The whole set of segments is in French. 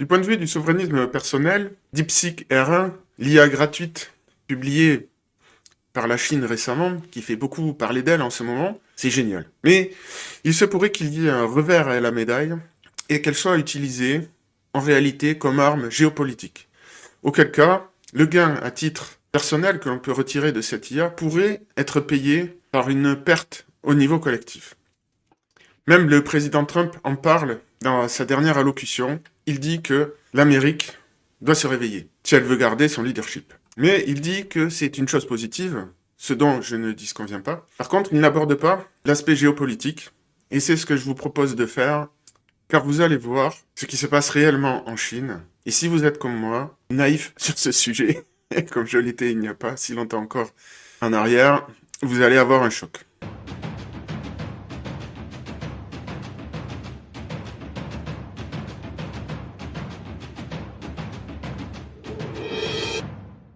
Du point de vue du souverainisme personnel, DeepSeek R1, l'IA gratuite publiée par la Chine récemment, qui fait beaucoup parler d'elle en ce moment, c'est génial. Mais il se pourrait qu'il y ait un revers à la médaille et qu'elle soit utilisée en réalité comme arme géopolitique. Auquel cas, le gain à titre personnel que l'on peut retirer de cette IA pourrait être payé par une perte au niveau collectif. Même le président Trump en parle dans sa dernière allocution. Il dit que l'Amérique doit se réveiller si elle veut garder son leadership. Mais il dit que c'est une chose positive, ce dont je ne disconviens pas. Par contre, il n'aborde pas l'aspect géopolitique, et c'est ce que je vous propose de faire, car vous allez voir ce qui se passe réellement en Chine. Et si vous êtes comme moi, naïf sur ce sujet, comme je l'étais il n'y a pas si longtemps encore en arrière, vous allez avoir un choc.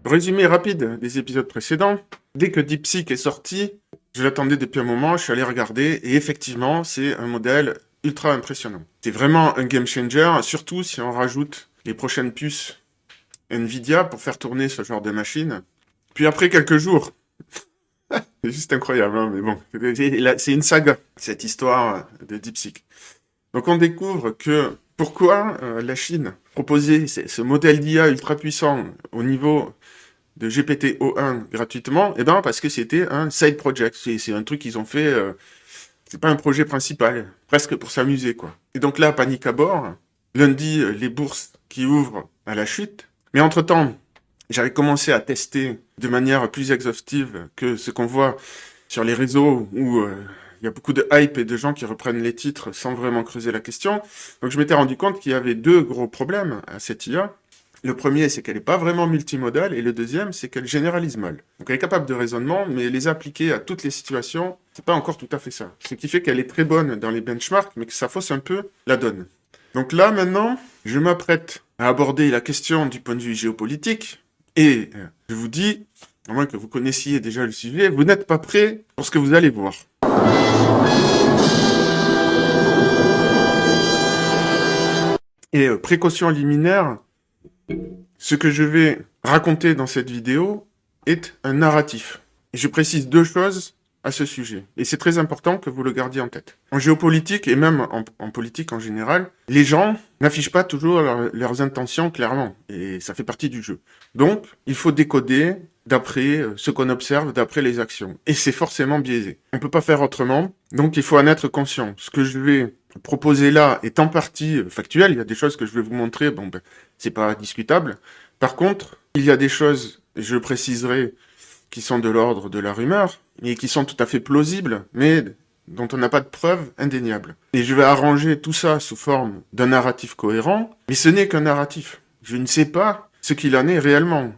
Résumé rapide des épisodes précédents. Dès que DeepSeek est sorti, je l'attendais depuis un moment, je suis allé regarder, et effectivement, c'est un modèle ultra impressionnant. C'est vraiment un game changer, surtout si on rajoute les prochaines puces Nvidia pour faire tourner ce genre de machine. Puis après quelques jours, c'est juste incroyable, hein, mais bon, c'est une saga, cette histoire de DeepSeek. Donc on découvre que pourquoi la Chine proposait ce modèle d'IA ultra puissant au niveau de GPT-O1 gratuitement, eh ben parce que c'était un side project, c'est un truc qu'ils ont fait, c'est pas un projet principal, presque pour s'amuser quoi. Et donc là, panique à bord, lundi, les bourses qui ouvrent à la chute, mais entre-temps, j'avais commencé à tester de manière plus exhaustive que ce qu'on voit sur les réseaux où il y a beaucoup de hype et de gens qui reprennent les titres sans vraiment creuser la question. Donc je m'étais rendu compte qu'il y avait deux gros problèmes à cette IA. Le premier, c'est qu'elle n'est pas vraiment multimodale, et le deuxième, c'est qu'elle généralise mal. Donc elle est capable de raisonnement, mais les appliquer à toutes les situations, c'est pas encore tout à fait ça. Ce qui fait qu'elle est très bonne dans les benchmarks, mais que ça fausse un peu la donne. Donc là, maintenant, je m'apprête à aborder la question du point de vue géopolitique, et je vous dis, à moins que vous connaissiez déjà le sujet, vous n'êtes pas prêts pour ce que vous allez voir. Et précaution liminaire, ce que je vais raconter dans cette vidéo est un narratif. Et je précise deux choses à ce sujet. Et c'est très important que vous le gardiez en tête. En géopolitique, et même en politique en général, les gens n'affichent pas toujours leurs intentions clairement. Et ça fait partie du jeu. Donc, il faut décoder d'après ce qu'on observe, d'après les actions. Et c'est forcément biaisé. On ne peut pas faire autrement, donc il faut en être conscient. Ce que je vais proposer là est en partie factuel. Il y a des choses que je vais vous montrer, bon ben, c'est pas discutable. Par contre, il y a des choses, je préciserai, qui sont de l'ordre de la rumeur, et qui sont tout à fait plausibles, mais dont on n'a pas de preuves indéniables. Et je vais arranger tout ça sous forme d'un narratif cohérent, mais ce n'est qu'un narratif. Je ne sais pas ce qu'il en est réellement.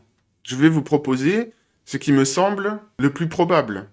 Je vais vous proposer ce qui me semble le plus probable.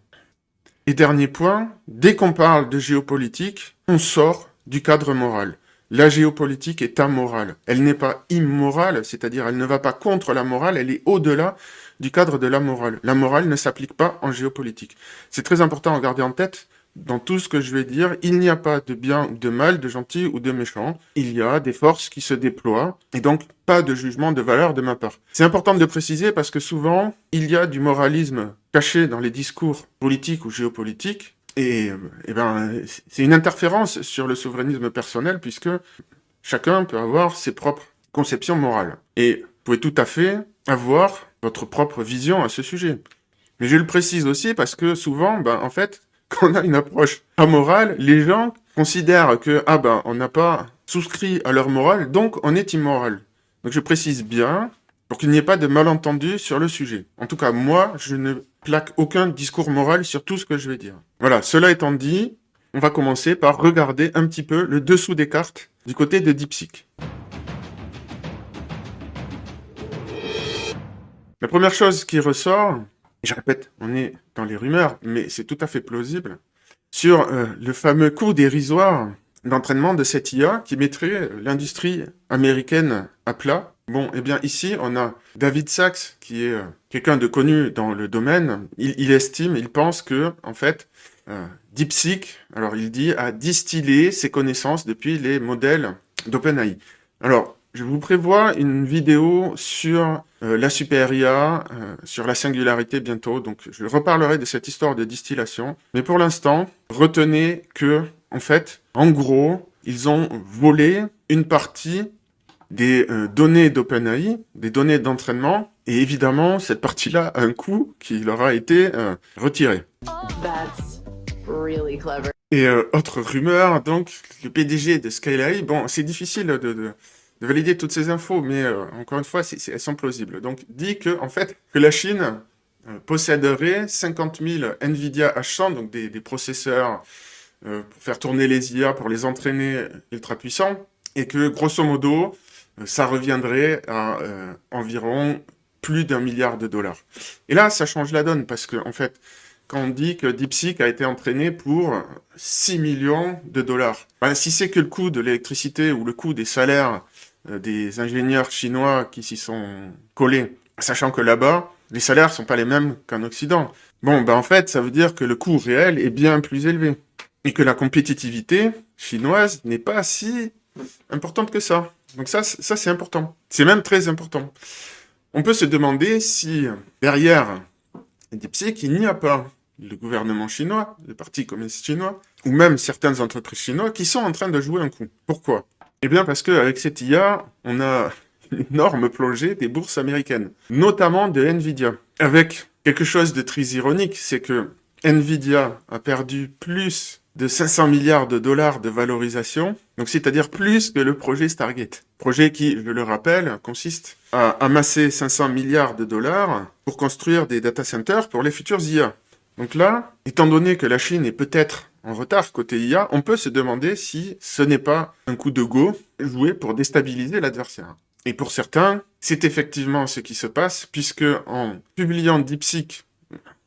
Et dernier point, dès qu'on parle de géopolitique, on sort du cadre moral. La géopolitique est amorale. Elle n'est pas immorale, c'est-à-dire elle ne va pas contre la morale, elle est au-delà du cadre de la morale. La morale ne s'applique pas en géopolitique. C'est très important à garder en tête dans tout ce que je vais dire. Il n'y a pas de bien ou de mal, de gentil ou de méchant. Il y a des forces qui se déploient et donc pas de jugement de valeur de ma part. C'est important de le préciser parce que souvent, il y a du moralisme caché dans les discours politiques ou géopolitiques. Et ben, c'est une interférence sur le souverainisme personnel puisque chacun peut avoir ses propres conceptions morales. Et vous pouvez tout à fait avoir votre propre vision à ce sujet. Mais je le précise aussi parce que souvent, ben, en fait, quand on a une approche amorale, les gens considèrent que, ah ben, on n'a pas souscrit à leur morale, donc on est immoral. Donc je précise bien, pour qu'il n'y ait pas de malentendu sur le sujet. En tout cas, moi, je ne plaque aucun discours moral sur tout ce que je vais dire. Voilà, cela étant dit, on va commencer par regarder un petit peu le dessous des cartes du côté de DeepSeek. La première chose qui ressort, et je répète, on est dans les rumeurs, mais c'est tout à fait plausible, sur le fameux coût dérisoire d'entraînement de cette IA qui mettrait l'industrie américaine à plat. Bon, eh bien ici, on a David Sachs, qui est quelqu'un de connu dans le domaine. Il estime, il pense que, en fait, DeepSeek, alors il dit, a distillé ses connaissances depuis les modèles d'OpenAI. Alors, Je vous prévois une vidéo sur la super IA, sur la singularité bientôt. Donc, je reparlerai de cette histoire de distillation. Mais pour l'instant, retenez que, en fait, en gros, ils ont volé une partie des données d'OpenAI, des données d'entraînement, et évidemment, cette partie-là a un coût qui leur a été retiré. That's really clever. Et autre rumeur, donc, le PDG de Skyline, bon, c'est difficile de valider toutes ces infos, mais encore une fois, elles sont plausibles. Donc, dit que, en fait, que la Chine posséderait 50 000 NVIDIA H100, donc des processeurs pour faire tourner les IA, pour les entraîner ultra puissants, et que, grosso modo, ça reviendrait à environ plus d'1 milliard de dollars. Et là, ça change la donne, parce que, en fait, quand on dit que DeepSeek a été entraîné pour 6 millions de dollars, ben, si c'est que le coût de l'électricité ou le coût des salaires des ingénieurs chinois qui s'y sont collés, sachant que là-bas, les salaires sont pas les mêmes qu'en Occident, bon, ben en fait, ça veut dire que le coût réel est bien plus élevé. Et que la compétitivité chinoise n'est pas si importante que ça. Donc ça c'est important. C'est même très important. On peut se demander si derrière DeepSeek, il n'y a pas le gouvernement chinois, le Parti communiste chinois, ou même certaines entreprises chinoises qui sont en train de jouer un coup. Pourquoi? Eh bien parce qu'avec cette IA, on a une énorme plongée des bourses américaines, notamment de Nvidia. Avec quelque chose de très ironique, c'est que Nvidia a perdu plus de 500 milliards de dollars de valorisation, donc c'est-à-dire plus que le projet Stargate. Projet qui, je le rappelle, consiste à amasser 500 milliards de dollars pour construire des data centers pour les futurs IA. Donc là, étant donné que la Chine est peut-être en retard côté IA, on peut se demander si ce n'est pas un coup de go joué pour déstabiliser l'adversaire. Et pour certains, c'est effectivement ce qui se passe, puisque en publiant DeepSeek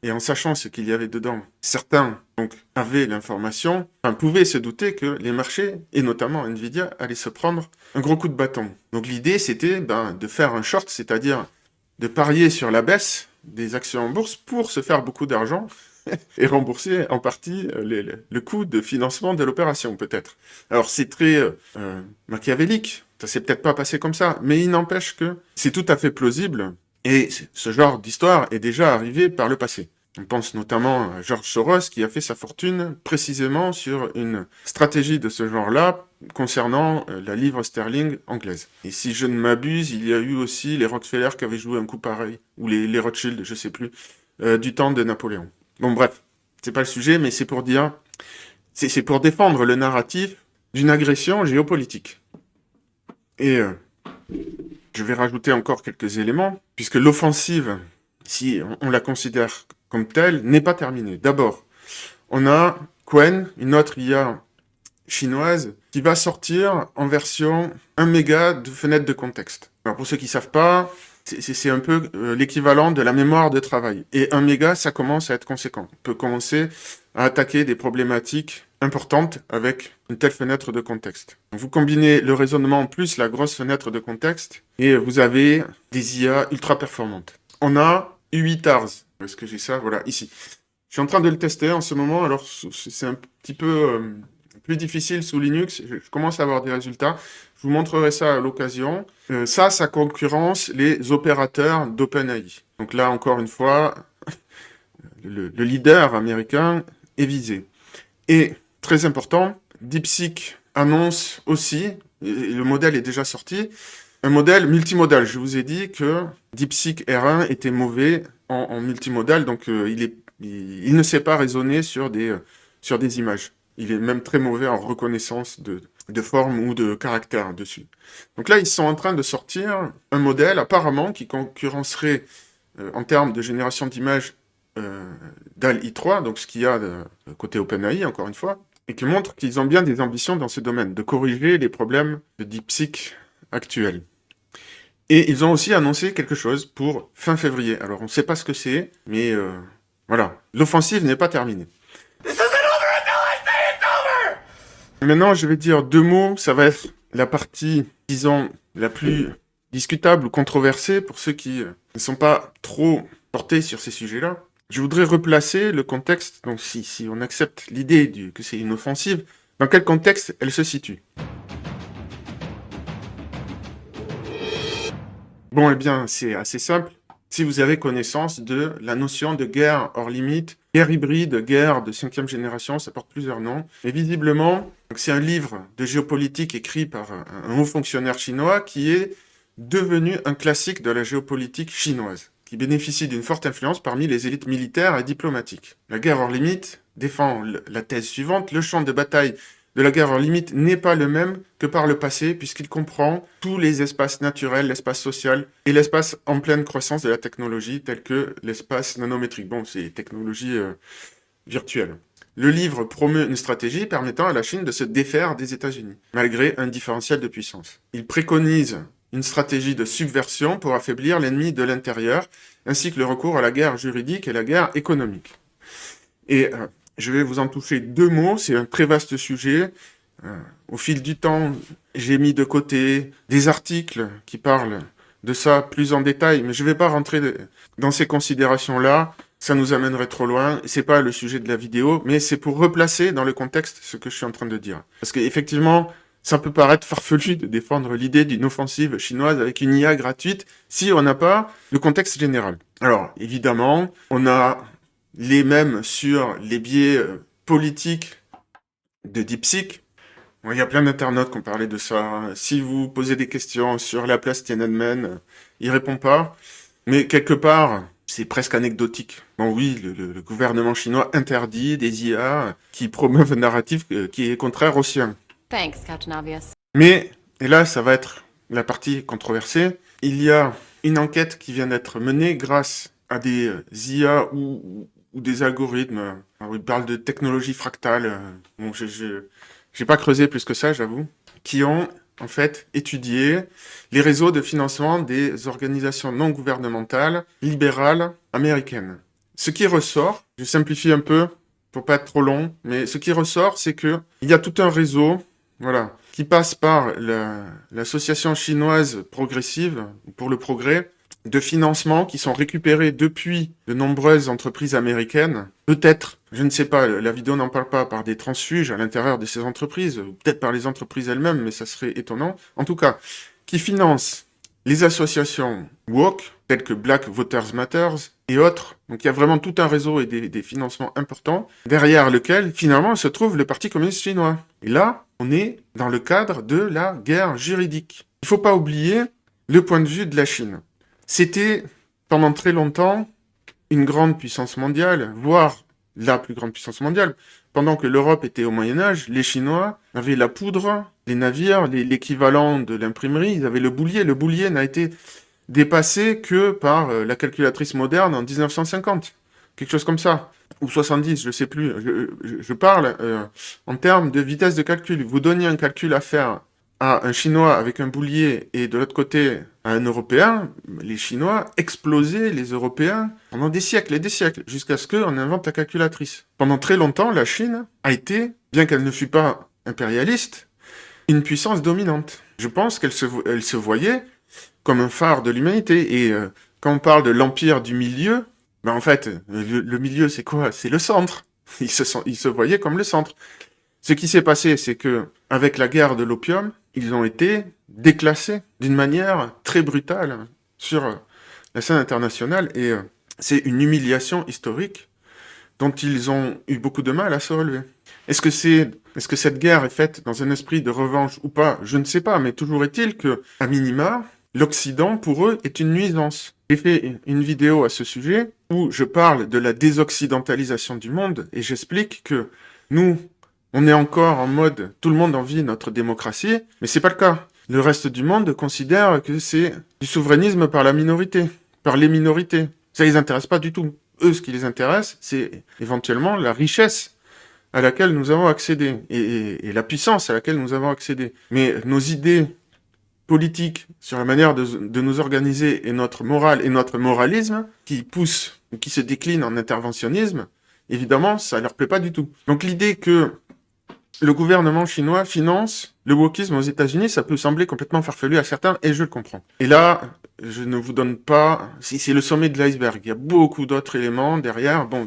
et en sachant ce qu'il y avait dedans, certains donc avaient l'information, pouvaient se douter que les marchés, et notamment Nvidia, allaient se prendre un gros coup de bâton. Donc l'idée, c'était de faire un short, c'est-à-dire de parier sur la baisse des actions en bourse pour se faire beaucoup d'argent et rembourser en partie le coût de financement de l'opération, peut-être. Alors c'est très machiavélique, ça s'est peut-être pas passé comme ça, mais il n'empêche que c'est tout à fait plausible, et ce genre d'histoire est déjà arrivé par le passé. On pense notamment à George Soros qui a fait sa fortune précisément sur une stratégie de ce genre-là concernant la livre sterling anglaise. Et si je ne m'abuse, il y a eu aussi les Rockefeller qui avaient joué un coup pareil, ou les Rothschild, je sais plus, du temps de Napoléon. Bon bref, c'est pas le sujet, mais c'est pour dire, c'est pour défendre le narratif d'une agression géopolitique. Et je vais rajouter encore quelques éléments, puisque l'offensive, si on la considère comme telle, n'est pas terminée. D'abord, on a Qwen, une autre IA chinoise, qui va sortir en version 1 méga de fenêtre de contexte. Alors pour ceux qui ne savent pas, c'est un peu l'équivalent de la mémoire de travail. Et 1 méga, ça commence à être conséquent. On peut commencer à attaquer des problématiques importantes avec une telle fenêtre de contexte. Donc vous combinez le raisonnement plus la grosse fenêtre de contexte et vous avez des IA ultra performantes. On a U8ARS. Est-ce que j'ai ça? Voilà, ici. Je suis en train de le tester en ce moment, alors c'est un petit peu plus difficile sous Linux. Je commence à avoir des résultats. Je vous montrerai ça à l'occasion. Ça concurrence les opérateurs d'OpenAI. Donc là, encore une fois, le leader américain est visé. Et, très important, DeepSeek annonce aussi, et le modèle est déjà sorti, un modèle multimodal. Je vous ai dit que DeepSeek R1 était mauvais en multimodal, donc il ne sait pas raisonner sur des images. Il est même très mauvais en reconnaissance de forme ou de caractère dessus. Donc là, ils sont en train de sortir un modèle apparemment qui concurrencerait en termes de génération d'images DALL-E 3, donc ce qu'il y a de côté OpenAI, encore une fois, et qui montre qu'ils ont bien des ambitions dans ce domaine, de corriger les problèmes de DeepSeek actuels. Et ils ont aussi annoncé quelque chose pour fin février. Alors on ne sait pas ce que c'est, mais voilà, l'offensive n'est pas terminée. Maintenant, je vais dire 2 mots, ça va être la partie, disons, la plus discutable ou controversée pour ceux qui ne sont pas trop portés sur ces sujets-là. Je voudrais replacer le contexte, donc si on accepte l'idée que c'est une offensive, dans quel contexte elle se situe. Bon, eh bien, c'est assez simple. Si vous avez connaissance de la notion de guerre hors limite, guerre hybride, guerre de 5e génération, ça porte plusieurs noms. Mais visiblement, c'est un livre de géopolitique écrit par un haut fonctionnaire chinois qui est devenu un classique de la géopolitique chinoise, qui bénéficie d'une forte influence parmi les élites militaires et diplomatiques. La guerre hors limite défend la thèse suivante: le champ de bataille de la guerre hors limite n'est pas le même que par le passé, puisqu'il comprend tous les espaces naturels, l'espace social et l'espace en pleine croissance de la technologie, tel que l'espace nanométrique. Bon, c'est technologie virtuelle. Le livre promeut une stratégie permettant à la Chine de se défaire des États-Unis, malgré un différentiel de puissance. Il préconise une stratégie de subversion pour affaiblir l'ennemi de l'intérieur, ainsi que le recours à la guerre juridique et la guerre économique. Et je vais vous en toucher 2 mots, c'est un très vaste sujet. Au fil du temps, j'ai mis de côté des articles qui parlent de ça plus en détail, mais je ne vais pas rentrer dans ces considérations-là, ça nous amènerait trop loin. C'est pas le sujet de la vidéo, mais c'est pour replacer dans le contexte ce que je suis en train de dire. Parce qu'effectivement, ça peut paraître farfelu de défendre l'idée d'une offensive chinoise avec une IA gratuite si on n'a pas le contexte général. Alors, évidemment, on a les mêmes sur les biais politiques de DeepSeek. Bon, il y a plein d'internautes qui ont parlé de ça. Si vous posez des questions sur la place Tiananmen, il répond pas. Mais quelque part, c'est presque anecdotique. Bon oui, le gouvernement chinois interdit des IA qui promeuvent un narratif qui est contraire au sien. Thanks, Captain Obvious. Mais, et là ça va être la partie controversée, il y a une enquête qui vient d'être menée grâce à des IA ou des algorithmes. Alors, ils parlent de technologie fractale. Bon, j'ai pas creusé plus que ça, j'avoue. Qui ont, en fait, étudié les réseaux de financement des organisations non gouvernementales libérales américaines. Ce qui ressort, je simplifie un peu pour pas être trop long, mais ce qui ressort, c'est que il y a tout un réseau, voilà, qui passe par l'association chinoise progressive pour le progrès, de financements qui sont récupérés depuis de nombreuses entreprises américaines. Peut-être, je ne sais pas, la vidéo n'en parle pas, par des transfuges à l'intérieur de ces entreprises, ou peut-être par les entreprises elles-mêmes, mais ça serait étonnant. En tout cas, qui financent les associations woke, telles que Black Voters Matters et autres. Donc il y a vraiment tout un réseau et des financements importants, derrière lequel, finalement, se trouve le Parti communiste chinois. Et là, on est dans le cadre de la guerre juridique. Il ne faut pas oublier le point de vue de la Chine. C'était, pendant très longtemps, une grande puissance mondiale, voire la plus grande puissance mondiale. Pendant que l'Europe était au Moyen-Âge, les Chinois avaient la poudre, les navires, l'équivalent de l'imprimerie, ils avaient le boulier. Le boulier n'a été dépassé que par la calculatrice moderne en 1950. Quelque chose comme ça. Ou 70, je sais plus. Je parle en termes de vitesse de calcul. Vous donniez un calcul à faire à un Chinois avec un boulier et de l'autre côté à un Européen, les Chinois explosaient les Européens pendant des siècles et des siècles, jusqu'à ce qu'on invente la calculatrice. Pendant très longtemps, la Chine a été, bien qu'elle ne fût pas impérialiste, une puissance dominante. Je pense qu'elle se voyait comme un phare de l'humanité. Et quand on parle de l'empire du milieu, ben en fait, le milieu c'est quoi? C'est le centre. Ils se voyaient comme le centre. Ce qui s'est passé, c'est que avec la guerre de l'opium, ils ont été déclassés d'une manière très brutale sur la scène internationale et c'est une humiliation historique dont ils ont eu beaucoup de mal à se relever. Est-ce que cette guerre est faite dans un esprit de revanche ou pas? Je ne sais pas, mais toujours est-il que, à minima, l'Occident, pour eux, est une nuisance. J'ai fait une vidéo à ce sujet où je parle de la désoccidentalisation du monde et j'explique que nous, on est encore en mode tout le monde envie notre démocratie, mais c'est pas le cas. Le reste du monde considère que c'est du souverainisme par la minorité, par les minorités. Ça les intéresse pas du tout. Eux, ce qui les intéresse, c'est éventuellement la richesse à laquelle nous avons accédé et la puissance à laquelle nous avons accédé. Mais nos idées politiques sur la manière de nous organiser et notre morale et notre moralisme qui poussent ou qui se déclinent en interventionnisme, évidemment, ça leur plaît pas du tout. Donc l'idée que le gouvernement chinois finance le wokisme aux États-Unis, ça peut sembler complètement farfelu à certains, et je le comprends. Et là, je ne vous donne pas... C'est le sommet de l'iceberg. Il y a beaucoup d'autres éléments derrière. Bon,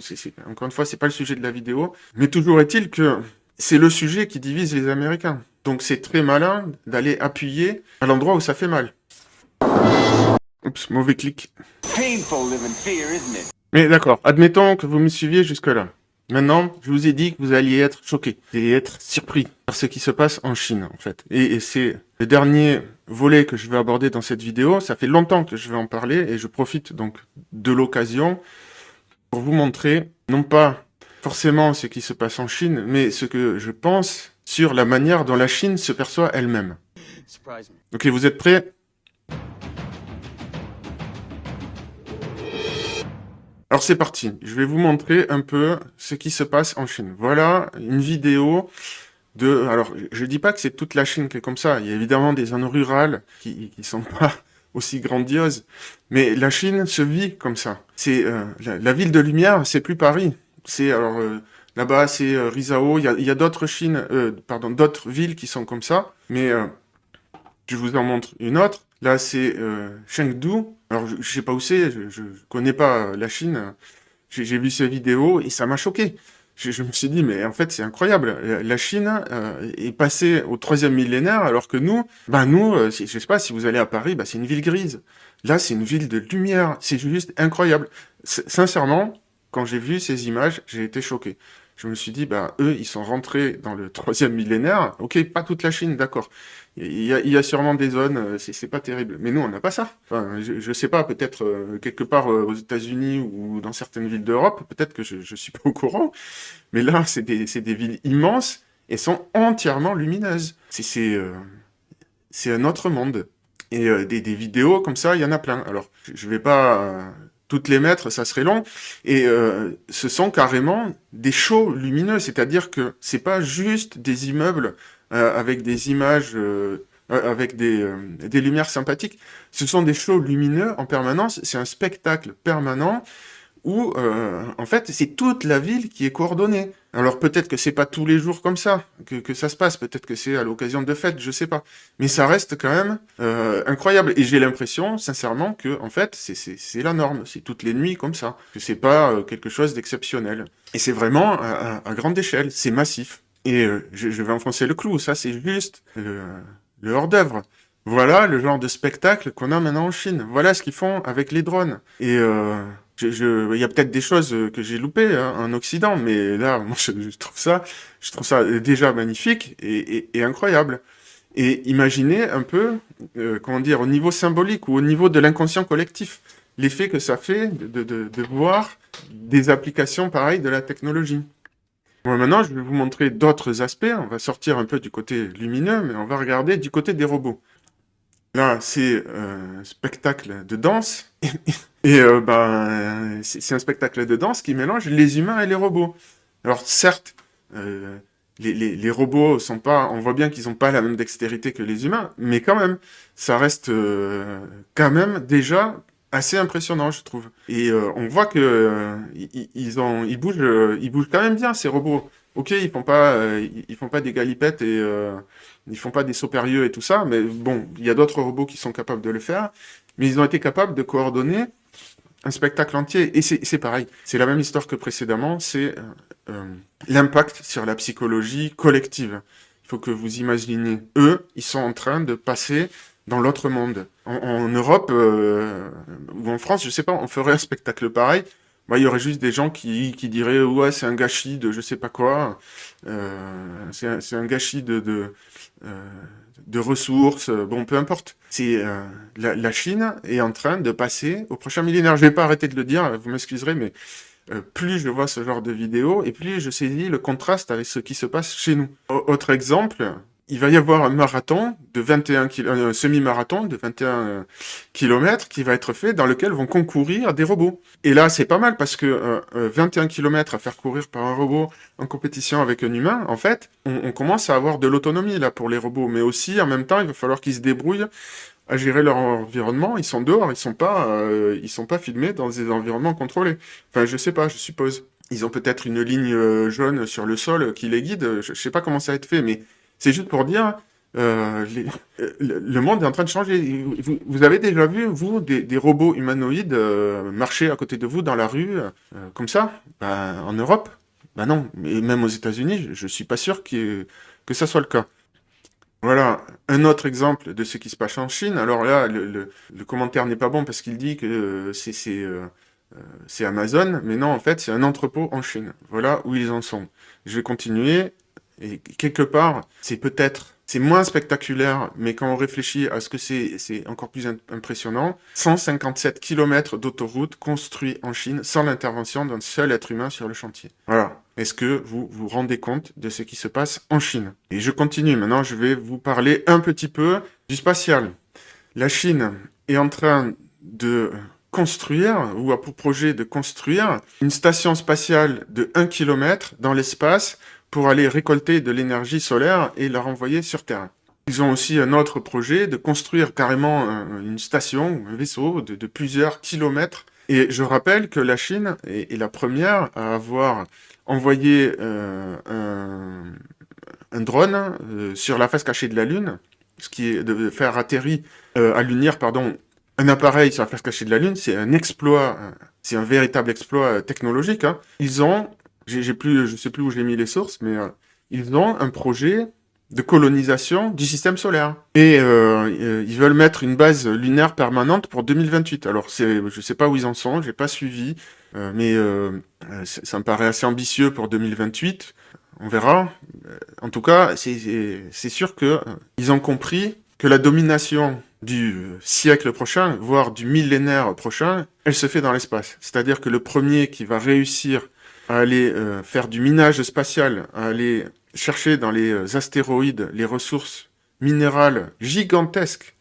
encore une fois, c'est pas le sujet de la vidéo. Mais toujours est-il que c'est le sujet qui divise les Américains. Donc c'est très malin d'aller appuyer à l'endroit où ça fait mal. Oups, mauvais clic. Painful living fear, isn't it? Mais d'accord, admettons que vous me suiviez jusque-là. Maintenant, je vous ai dit que vous alliez être choqués, vous alliez être surpris par ce qui se passe en Chine, en fait. Et c'est le dernier volet que je vais aborder dans cette vidéo. Ça fait longtemps que je vais en parler et je profite donc de l'occasion pour vous montrer, non pas forcément ce qui se passe en Chine, mais ce que je pense sur la manière dont la Chine se perçoit elle-même. Surprise me. Ok, vous êtes prêts? Alors c'est parti, je vais vous montrer un peu ce qui se passe en Chine. Voilà une vidéo de... Alors je dis pas que c'est toute la Chine qui est comme ça, il y a évidemment des zones rurales qui sont pas aussi grandioses, mais la Chine se vit comme ça. C'est la ville de lumière, c'est plus Paris. C'est alors là-bas c'est Rizhao, il y a d'autres d'autres villes qui sont comme ça, mais je vous en montre une autre. Là, c'est Chengdu. Alors, je sais pas où c'est, je connais pas la Chine. J'ai vu ces vidéos et ça m'a choqué. Je me suis dit, mais en fait, c'est incroyable. La Chine est passée au 3e millénaire, alors que nous, je sais pas, si vous allez à Paris, c'est une ville grise. Là, c'est une ville de lumière. C'est juste incroyable. Sincèrement, quand j'ai vu ces images, j'ai été choqué. Je me suis dit, eux, ils sont rentrés dans le 3e millénaire. Ok, pas toute la Chine, d'accord. Il y a sûrement des zones, c'est pas terrible. Mais nous, on n'a pas ça. Enfin, je sais pas, peut-être quelque part aux États-Unis ou dans certaines villes d'Europe, peut-être que je suis pas au courant. Mais là, c'est des villes immenses et sont entièrement lumineuses. C'est un autre monde. Et des vidéos comme ça, il y en a plein. Alors, je vais pas toutes les mettre, ça serait long. Et ce sont carrément des shows lumineux, c'est-à-dire que c'est pas juste des immeubles avec des images, avec des lumières sympathiques. Ce sont des shows lumineux en permanence. C'est un spectacle permanent où, en fait, c'est toute la ville qui est coordonnée. Alors peut-être que c'est pas tous les jours comme ça que ça se passe, peut-être que c'est à l'occasion de fêtes, je sais pas. Mais ça reste quand même incroyable. Et j'ai l'impression, sincèrement, que en fait, c'est la norme. C'est toutes les nuits comme ça. Que c'est pas quelque chose d'exceptionnel. Et c'est vraiment à grande échelle. C'est massif. Et je vais enfoncer le clou. Ça, c'est juste le hors-d'œuvre. Voilà le genre de spectacle qu'on a maintenant en Chine. Voilà ce qu'ils font avec les drones. Et il y a peut-être des choses que j'ai loupées en Occident, mais là, moi, je trouve ça déjà magnifique et incroyable. Et imaginez un peu, comment dire, au niveau symbolique ou au niveau de l'inconscient collectif, l'effet que ça fait de voir des applications pareilles de la technologie. Bon, maintenant, je vais vous montrer d'autres aspects. On va sortir un peu du côté lumineux, mais on va regarder du côté des robots. Là, c'est un spectacle de danse. Et c'est un spectacle de danse qui mélange les humains et les robots. Alors certes, les robots sont pas, on voit bien qu'ils n'ont pas la même dextérité que les humains, mais quand même, ça reste quand même déjà assez impressionnant, je trouve. Et on voit que ils bougent quand même bien ces robots. Ok, ils font pas des galipettes et ils font pas des sauts périlleux et tout ça, mais bon, il y a d'autres robots qui sont capables de le faire. Mais ils ont été capables de coordonner un spectacle entier. Et c'est pareil. C'est la même histoire que précédemment. C'est l'impact sur la psychologie collective. Il faut que vous imaginez. Eux, ils sont en train de passer dans l'autre monde. En Europe ou en France, je sais pas, on ferait un spectacle pareil. Il y aurait juste des gens qui diraient ouais, c'est un gâchis de je sais pas quoi. C'est un gâchis de ressources, bon, peu importe. C'est la Chine est en train de passer au prochain millénaire. Je vais pas arrêter de le dire, vous m'excuserez, mais plus je vois ce genre de vidéos, et plus je saisis le contraste avec ce qui se passe chez nous. Autre exemple, il va y avoir un marathon de 21 semi-marathon de 21 km qui va être fait dans lequel vont concourir des robots. Et là, c'est pas mal parce que 21 km à faire courir par un robot en compétition avec un humain, en fait, on commence à avoir de l'autonomie là pour les robots. Mais aussi, en même temps, il va falloir qu'ils se débrouillent à gérer leur environnement. Ils sont dehors, ils sont pas filmés dans des environnements contrôlés. Enfin, je sais pas, je suppose. Ils ont peut-être une ligne jaune sur le sol qui les guide. Je sais pas comment ça va être fait, mais c'est juste pour dire, le monde est en train de changer. Vous avez déjà vu, vous, des robots humanoïdes marcher à côté de vous dans la rue, comme ça, en Europe? Non. Et même aux États-Unis, je suis pas sûr que ça soit le cas. Voilà, un autre exemple de ce qui se passe en Chine. Alors là, le commentaire n'est pas bon parce qu'il dit que c'est Amazon, mais non, en fait, c'est un entrepôt en Chine. Voilà où ils en sont. Je vais continuer, et quelque part, c'est moins spectaculaire, mais quand on réfléchit à ce que c'est encore plus impressionnant. 157 km d'autoroute construits en Chine sans l'intervention d'un seul être humain sur le chantier. Voilà. Est-ce que vous vous rendez compte de ce qui se passe en Chine? Et je continue. Maintenant, je vais vous parler un petit peu du spatial. La Chine est en train de construire, ou a pour projet de construire, une station spatiale de 1 km dans l'espace pour aller récolter de l'énergie solaire et la renvoyer sur Terre. Ils ont aussi un autre projet de construire carrément une station, un vaisseau de plusieurs kilomètres. Et je rappelle que la Chine est la première à avoir envoyé un drone sur la face cachée de la Lune, ce qui est de faire atterrir à l'unir, pardon, un appareil sur la face cachée de la Lune. C'est un exploit, c'est un véritable exploit technologique. Hein. Ils ont, je sais plus où j'ai mis les sources, mais ils ont un projet de colonisation du système solaire. Et ils veulent mettre une base lunaire permanente pour 2028. Alors, je sais pas où ils en sont, j'ai pas suivi, mais ça me paraît assez ambitieux pour 2028. On verra. En tout cas, c'est sûr que ils ont compris que la domination du siècle prochain, voire du millénaire prochain, elle se fait dans l'espace. C'est-à-dire que le premier qui va réussir à aller faire du minage spatial, à aller chercher dans les astéroïdes les ressources minérales gigantesques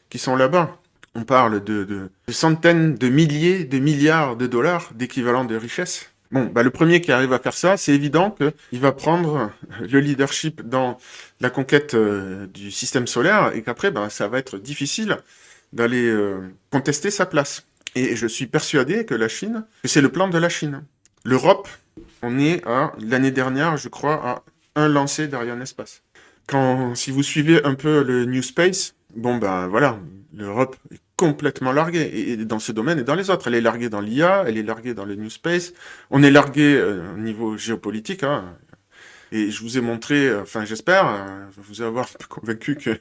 qui sont là-bas. On parle de centaines de milliers de milliards de dollars d'équivalent de richesse. Bon, bah, le premier qui arrive à faire ça, c'est évident qu'il va prendre le leadership dans la conquête du système solaire et qu'après, bah, ça va être difficile d'aller contester sa place. Et je suis persuadé que que c'est le plan de la Chine. L'Europe, on est l'année dernière, je crois, à un lancé d'Arianespace. Si vous suivez un peu le New Space, bon ben voilà, l'Europe est complètement larguée, et dans ce domaine et dans les autres. Elle est larguée dans l'IA, elle est larguée dans le New Space, on est largué au niveau géopolitique, hein, et je vous ai montré, enfin j'espère, vous avoir convaincu que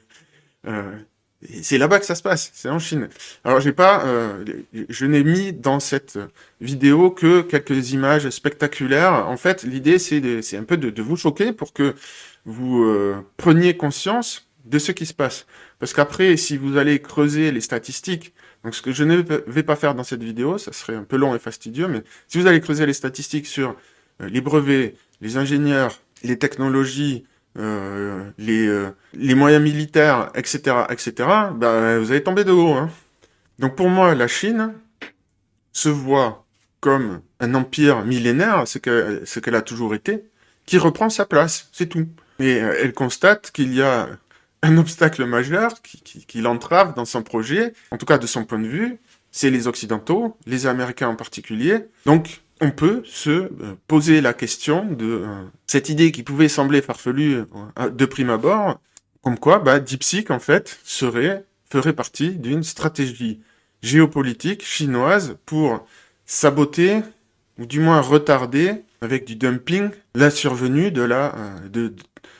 c'est là-bas que ça se passe, c'est en Chine. Alors je n'ai mis dans cette vidéo que quelques images spectaculaires. En fait, l'idée c'est un peu de vous choquer pour que vous preniez conscience de ce qui se passe. Parce qu'après, si vous allez creuser les statistiques, donc ce que je ne vais pas faire dans cette vidéo, ça serait un peu long et fastidieux, mais si vous allez creuser les statistiques sur les brevets, les ingénieurs, les technologies, les moyens militaires, etc., bah, vous allez tomber de haut. Hein. Donc pour moi, la Chine se voit comme un empire millénaire, ce qu'elle a toujours été, qui reprend sa place, c'est tout. Et elle constate qu'il y a un obstacle majeur qui l'entrave dans son projet, en tout cas de son point de vue, c'est les Occidentaux, les Américains en particulier. Donc, on peut se poser la question de cette idée qui pouvait sembler farfelue de prime abord, comme quoi bah, DeepSeek, en fait, ferait partie d'une stratégie géopolitique chinoise pour saboter, ou du moins retarder, avec du dumping, la survenue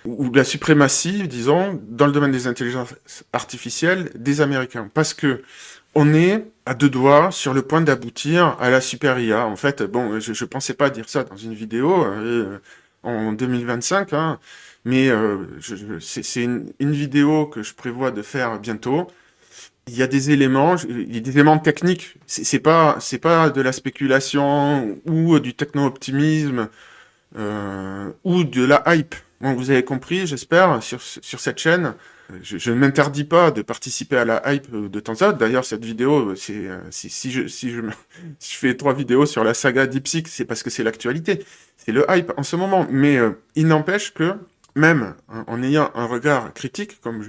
ou de la suprématie, disons, dans le domaine des intelligences artificielles des Américains. Parce que on est à deux doigts sur le point d'aboutir à la super IA. En fait, bon, je pensais pas dire ça dans une vidéo en 2025, hein, mais c'est une vidéo que je prévois de faire bientôt. Il y a des éléments techniques. C'est pas de la spéculation ou du techno-optimisme ou de la hype. Bon, vous avez compris, j'espère, sur cette chaîne. Je ne m'interdis pas de participer à la hype de temps à autre. D'ailleurs, cette vidéo, si je fais 3 vidéos sur la saga DeepSeek, c'est parce que c'est l'actualité. C'est le hype en ce moment. Mais il n'empêche que, même en ayant un regard critique, comme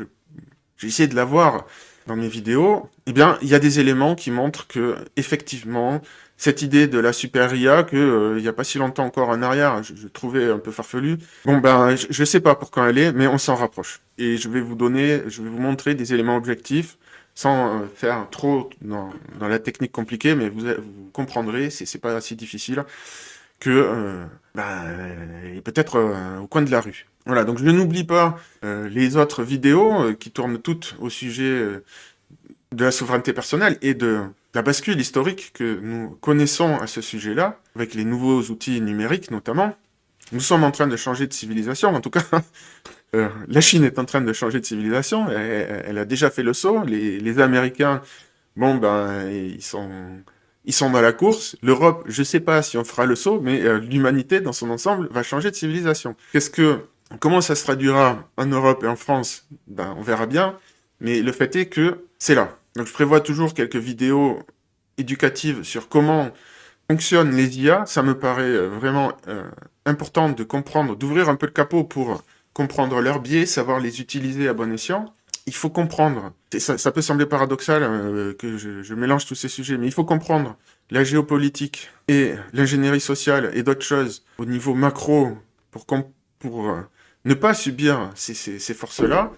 j'ai essayé de l'avoir dans mes vidéos, eh bien, il y a des éléments qui montrent que, effectivement, cette idée de la super IA que il y a pas si longtemps encore en arrière, je trouvais un peu farfelu. Bon ben, je sais pas pour quand elle est, mais on s'en rapproche. Et je vais vous montrer des éléments objectifs, sans faire trop dans la technique compliquée, mais vous comprendrez, c'est pas si difficile que peut-être au coin de la rue. Voilà, donc je n'oublie pas les autres vidéos qui tournent toutes au sujet de la souveraineté personnelle et de la bascule historique que nous connaissons à ce sujet-là, avec les nouveaux outils numériques notamment. Nous sommes en train de changer de civilisation, en tout cas, la Chine est en train de changer de civilisation, elle a déjà fait le saut, les Américains, bon ben, ils sont dans la course, l'Europe, je sais pas si on fera le saut, mais l'humanité dans son ensemble va changer de civilisation. Comment ça se traduira en Europe et en France? Ben, on verra bien, mais le fait est que c'est là. Donc je prévois toujours quelques vidéos éducatives sur comment fonctionnent les IA. Ça me paraît vraiment important de comprendre, d'ouvrir un peu le capot pour comprendre leurs biais, savoir les utiliser à bon escient. Il faut comprendre, ça peut sembler paradoxal que je mélange tous ces sujets, mais il faut comprendre la géopolitique et l'ingénierie sociale et d'autres choses au niveau macro pour ne pas subir ces forces-là,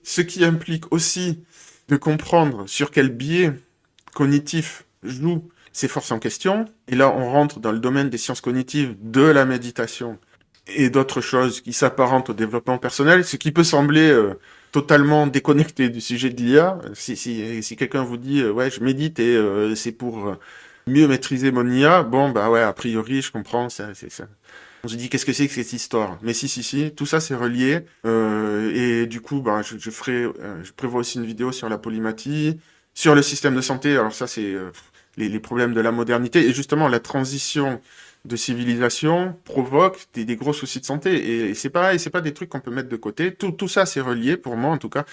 ce qui implique aussi de comprendre sur quel biais cognitif jouent ces forces en question. Et là, on rentre dans le domaine des sciences cognitives, de la méditation et d'autres choses qui s'apparentent au développement personnel, ce qui peut sembler totalement déconnecté du sujet de l'IA. Si quelqu'un vous dit ouais, je médite et c'est pour mieux maîtriser mon IA, bon, bah ouais, a priori, je comprends, c'est ça. On se dit, qu'est-ce que c'est que cette histoire? Mais si, tout ça c'est relié. Et du coup, bah, je prévois aussi une vidéo sur la polymathie, sur le système de santé. Alors ça, c'est les problèmes de la modernité. Et justement, la transition de civilisation provoque des gros soucis de santé. Et c'est pareil, c'est pas des trucs qu'on peut mettre de côté. Tout ça, c'est relié, pour moi en tout cas.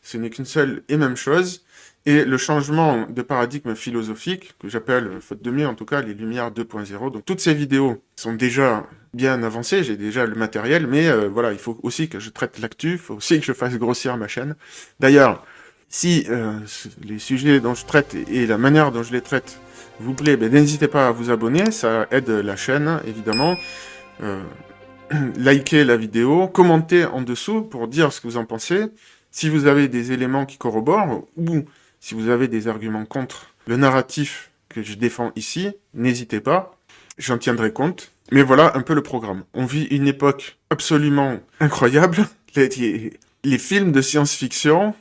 Ce n'est qu'une seule et même chose. Et le changement de paradigme philosophique, que j'appelle, faute de mieux en tout cas, les Lumières 2.0. Donc toutes ces vidéos sont déjà bien avancées, j'ai déjà le matériel, mais voilà, il faut aussi que je traite l'actu, il faut aussi que je fasse grossir ma chaîne. D'ailleurs, si les sujets dont je traite et la manière dont je les traite vous plaît, ben, n'hésitez pas à vous abonner, ça aide la chaîne, évidemment. Likez la vidéo, commentez en dessous pour dire ce que vous en pensez. Si vous avez des éléments qui corroborent, ou si vous avez des arguments contre le narratif que je défends ici, n'hésitez pas, j'en tiendrai compte. Mais voilà un peu le programme. On vit une époque absolument incroyable. Les films de science-fiction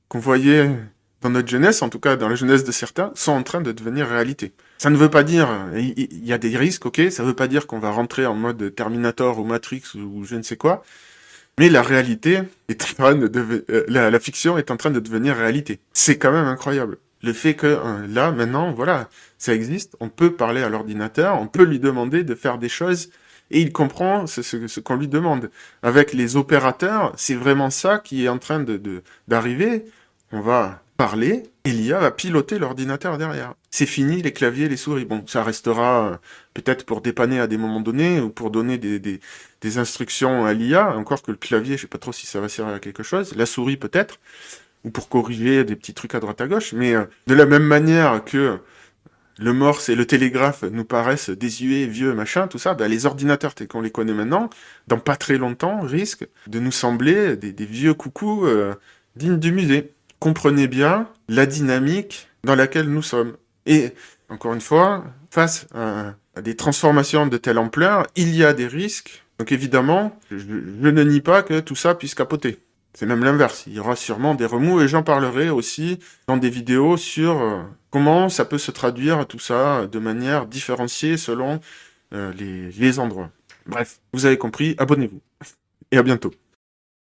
qu'on voyait dans notre jeunesse, en tout cas dans la jeunesse de certains, sont en train de devenir réalité. Ça ne veut pas dire, il y a des risques, ok, ça ne veut pas dire qu'on va rentrer en mode Terminator ou Matrix ou je ne sais quoi, mais la réalité est en train de la fiction est en train de devenir réalité. C'est quand même incroyable. Le fait que là, maintenant, voilà, ça existe, on peut parler à l'ordinateur, on peut lui demander de faire des choses et il comprend ce qu'on lui demande. Avec les opérateurs, c'est vraiment ça qui est en train d'arriver. On va parler et l'IA va piloter l'ordinateur derrière. C'est fini les claviers, les souris. Bon, ça restera peut-être pour dépanner à des moments donnés ou pour donner des instructions à l'IA. Encore que le clavier, je sais pas trop si ça va servir à quelque chose. La souris peut-être, ou pour corriger des petits trucs à droite à gauche. Mais de la même manière que le Morse et le télégraphe nous paraissent désuets, vieux, machin, tout ça, ben les ordinateurs tels qu'on les connaît maintenant, dans pas très longtemps, risquent de nous sembler des vieux coucous dignes du musée. Comprenez bien la dynamique dans laquelle nous sommes. Et, encore une fois, face à des transformations de telle ampleur, il y a des risques. Donc évidemment, je ne nie pas que tout ça puisse capoter. C'est même l'inverse. Il y aura sûrement des remous et j'en parlerai aussi dans des vidéos sur comment ça peut se traduire tout ça de manière différenciée selon les endroits. Bref, vous avez compris, abonnez-vous. Et à bientôt.